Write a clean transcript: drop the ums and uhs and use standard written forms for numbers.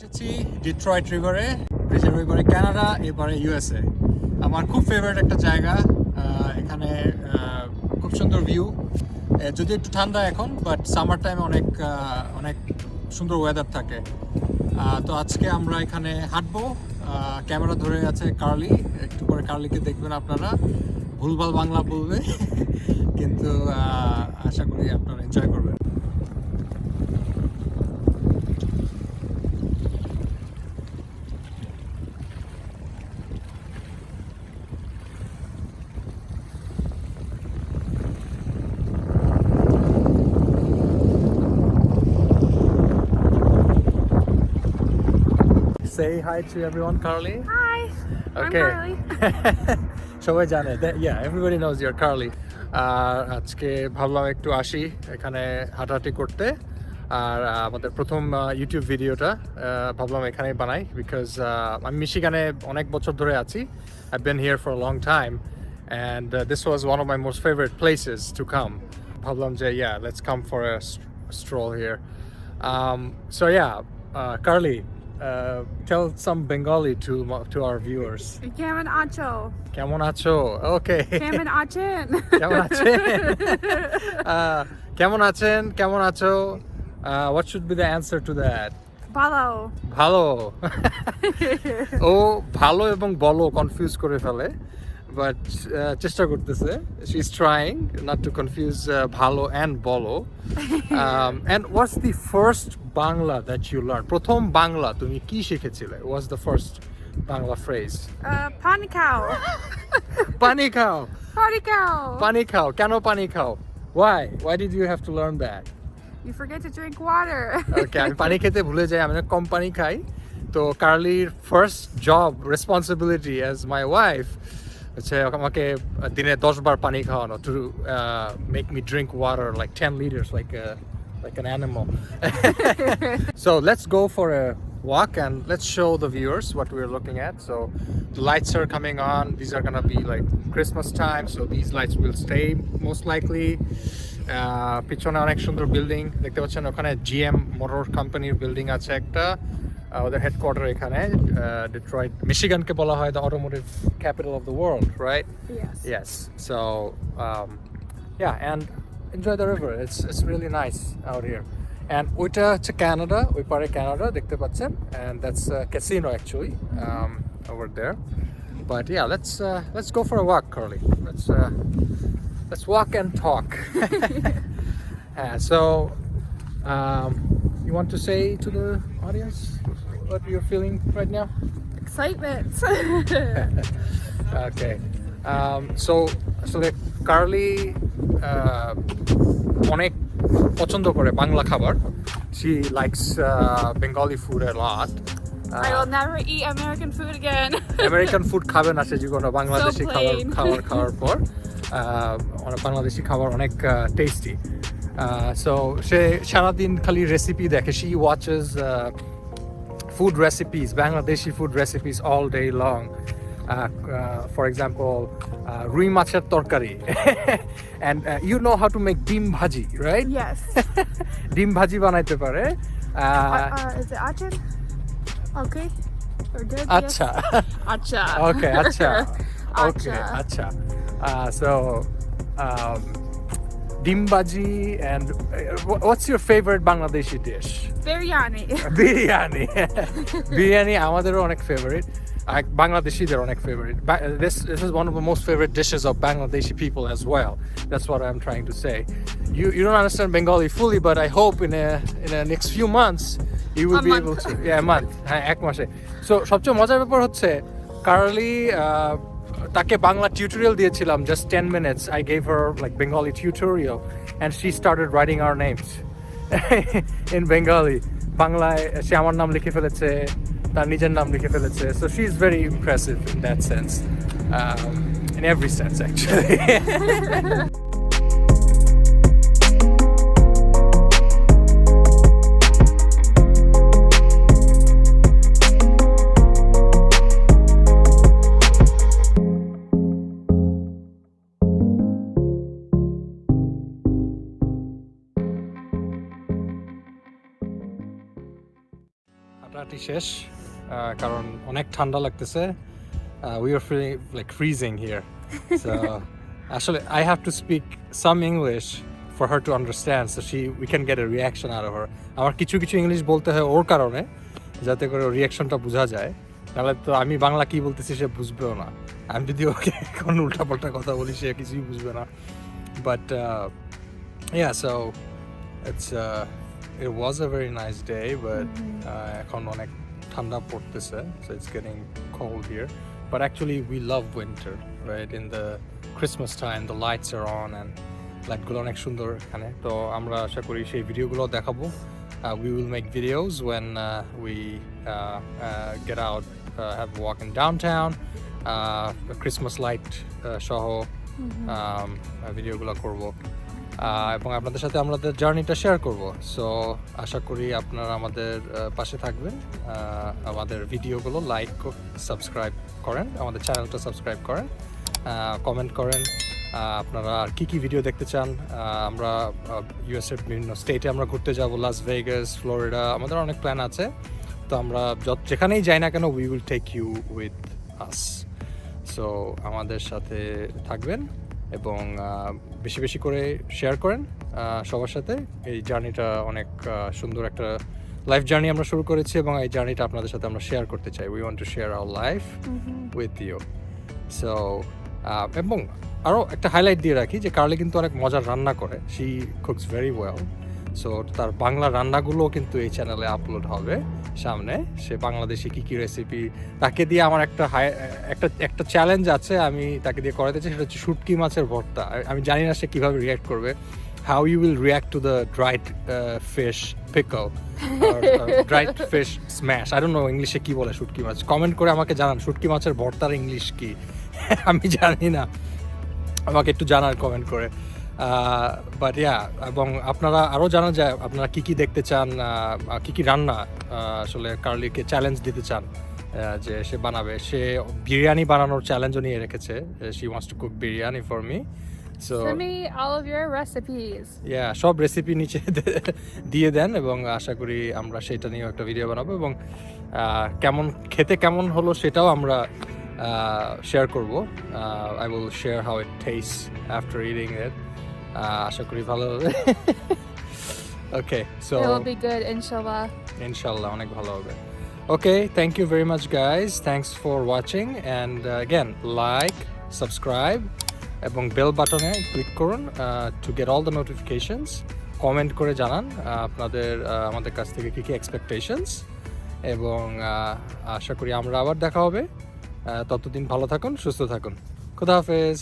এসেছি ডিট্রয়েট রিভারে, ব্রিজের ওইবারে কানাডা, এবারে ইউএসএ। আমার খুব ফেভারিট একটা জায়গা। এখানে খুব সুন্দর ভিউ, যদি একটু ঠান্ডা এখন, বাট সামার টাইমে অনেক অনেক সুন্দর ওয়েদার থাকে। তো আজকে আমরা এখানে হাঁটবো। ক্যামেরা ধরে আছে কার্লি, একটু পরে কার্লিকে দেখবেন আপনারা, ভুলভাল বাংলা বলবে কিন্তু আশা করি আপনারা এনজয় করবেন। Say hi to everyone, Carly. Hi, Okay. I'm Carly. সবাই জানে, yeah, everybody knows you're Carly. আজকে ভাবলাম একটু আসি এখানে হাঁটাহাঁটি করতে, আর আমাদের প্রথম ইউটিউব ভিডিওটা ভাবলাম এখানেই বানাই, বিকজ আমি মিশিগানে অনেক বছর ধরে আছি. I've been here for a long time, and this was one of my most favorite places to come. ভাবলাম যে yeah, let's come for a stroll here. So yeah, Carly, tell some Bengali to our viewers. Kemen Acho. কেমন আছো? Okay. Kemen Achen. কেমন আছেন? কেমন আছেন? কেমন আছো? What should be the answer to that? Balo. ভালো। ও ভালো এবং বলো কনফিউজ করে ফেলে, বাট চেষ্টা করতেছে। She is trying not to confuse ভালো অ্যান্ড বলো। And what's the first Bangla that you learned? প্রথম বাংলা তুমি কি শিখেছিলে? What's the first Bangla phrase? Pani cow. পানি খাও। Pani cow. পানি খাও। কেন পানি খাও? Why did you have to learn that? You forget to drink water. Okay, আমি পানি খেতে ভুলে যাই, আমি কম পানি খাই। তো কার্লির first job responsibility as my wife হচ্ছে আমাকে দিনে 10 বার পানি খাওয়ানো, to make me drink water like 10 liters like an animal. So let's go for a walk and let's show the viewers what we're looking at. So the lights are coming on. These are gonna be like Christmas time, so these lights will stay most likely. পিছনে অনেক সুন্দর building দেখতে পাচ্ছেন, ওখানে GM motor কোম্পানির building আছে একটা, ওদের হেডকোয়ার্টার এখানে। ডিট্রয়েট মিশিগানকে বলা হয় the automotive capital of the world, right? Yes. So yeah, and enjoy the river. It's really nice out here. And ওইটা হচ্ছে কানাডা, ওই পারে কানাডা দেখতে পাচ্ছেন, and that's a casino actually over there. But yeah, let's go for a walk, Carly. Let's walk and talk. So you want to say to the audience what you're feeling right now? Excitement. Okay. So Carly অনেক পছন্দ করে বাংলা খাবার. She likes Bengali food a lot. I will never eat American food again. American food খাবে না সে জীবনে, Bangladeshi plain. খাবার পর বাংলাদেশি খাবার অনেক টেস্টি। সো সে সারাদিন খালি রেসিপি দেখে, she watches food recipes, Bangladeshi food recipes all day long. For example, rui machar torkari. And you know how to make dim bhaji, right? Yes. Dim bhaji বানাইতে পারে। Is it Achen? Okay. We're good. আচ্ছা। Yes. Acha. Okay, acha. Okay, Acha. acha. So dim bhaji, and what's your favorite Bangladeshi dish? Biryani. Biryani. Biryani আমাদেরও অনেক favourite, বাংলাদেশিদের অনেক favourite. This is one of the most favorite dishes of Bangladeshi people as well. That's what I'm trying to say. You don't understand Bengali fully, but I hope in the next few months you will be able to. Yeah, a month. হ্যাঁ, এক মাসে। So সবচেয়ে মজার ব্যাপার হচ্ছে curly, তাকে Bangla tutorial দিয়েছিলাম, just 10 minutes. I gave her like Bengali tutorial and she started writing our names in Bengali. বাংলায় সে আমার নাম লিখে ফেলেছে, তার নিজের নাম লিখে ফেলেছে. So she is very impressive in that sense, in every sense actually. হাঁটাহাঁটি শেষ কারণ অনেক ঠান্ডা লাগতেছে we are feeling like freezing here so actually I have to speak some English for her to understand so we can get a reaction out of her আমার কিছু কিছু English বলতে হয় ওর কারণে যাতে করে রিয়াকশনটা বোঝা যায় তাহলে তো আমি বাংলা কি বলতেছি সে বুঝবেও না আমি যদি ওকে কোন উল্টাপাল্টা কথা বলি সে কিছুই বুঝবে না but yeah so it was a very nice day but এখন অনেক ঠান্ডা পড়তেছে so it's getting cold here but actually we love winter right in the Christmas time the lights are on and লাইটগুলো অনেক সুন্দর এখানে তো আমরা আশা করি সেই ভিডিওগুলো দেখাবো we will make videos when we get out have a walk in downtown Christmas light সহ ভিডিওগুলো করব এবং আপনাদের সাথে আমাদের জার্নিটা শেয়ার করব সো আশা করি আপনারা আমাদের পাশে থাকবেন আমাদের ভিডিওগুলো লাইক সাবস্ক্রাইব করেন আমাদের চ্যানেলটা সাবস্ক্রাইব করেন কমেন্ট করেন আপনারা আর কি ভিডিও দেখতে চান আমরা ইউএসএর বিভিন্ন স্টেটে আমরা ঘুরতে যাব লাস ভেগাস ফ্লোরিডা আমাদের অনেক প্ল্যান আছে তো আমরা যেখানেই যাই না কেন we will take you with us so আমাদের সাথে থাকবেন এবং বেশি বেশি করে শেয়ার করেন সবার সাথে এই জার্নিটা অনেক সুন্দর একটা লাইফ জার্নি আমরা শুরু করেছি এবং এই জার্নিটা আপনাদের সাথে আমরা শেয়ার করতে চাই we want to share our life with you so এবং আরও একটা হাইলাইট দিয়ে রাখি যে কার্লি কিন্তু অনেক মজার রান্না করে she cooks very well so তার বাংলা রান্নাগুলোও কিন্তু এই চ্যানেলে আপলোড হবে সামনে সে বাংলাদেশি কী রেসিপি তাকে দিয়ে আমার একটা চ্যালেঞ্জ আছে আমি তাকে দিয়ে করাতে চাই সেটা হচ্ছে শুটকি মাছের ভর্তা আমি জানি না সে কীভাবে রিয়্যাক্ট করবে how you will react to the dried fish pickle or dried fish smash I don't know ইংলিশে কি বলে শুটকি মাছ কমেন্ট করে আমাকে জানান শুটকি মাছের ভর্তার ইংলিশ কি আমি জানি না আমাকে একটু জানান কমেন্ট করে বাট ইয়া এবং আপনারা আরও জানা যায় আপনারা কী দেখতে চান কী রান্না আসলে কার্লিকে চ্যালেঞ্জ দিতে চান যে সে বানাবে সে বিরিয়ানি বানানোর চ্যালেঞ্জও নিয়ে রেখেছে she wants to cook biryani for me so send me all of your recipes সব রেসিপি নিচে দিয়ে দেন এবং আশা করি আমরা সেটা নিয়েও একটা ভিডিও বানাবো এবং খেতে কেমন হলো সেটাও আমরা শেয়ার করব I will share how it taste after eating it আশা করি ভালো হবে okay so it will be good inshallah অনেক ভালো হবে okay thank you very much guys thanks for watching and again like subscribe এবং বেল বাটনে ক্লিক করুন to get all the notifications comment করে জানান আপনাদের আমাদের কাছ থেকে কী এক্সপেকটেশনস এবং আশা করি আমরা আবার দেখা হবে ততদিন ভালো থাকুন সুস্থ থাকুন খুদা হাফেজ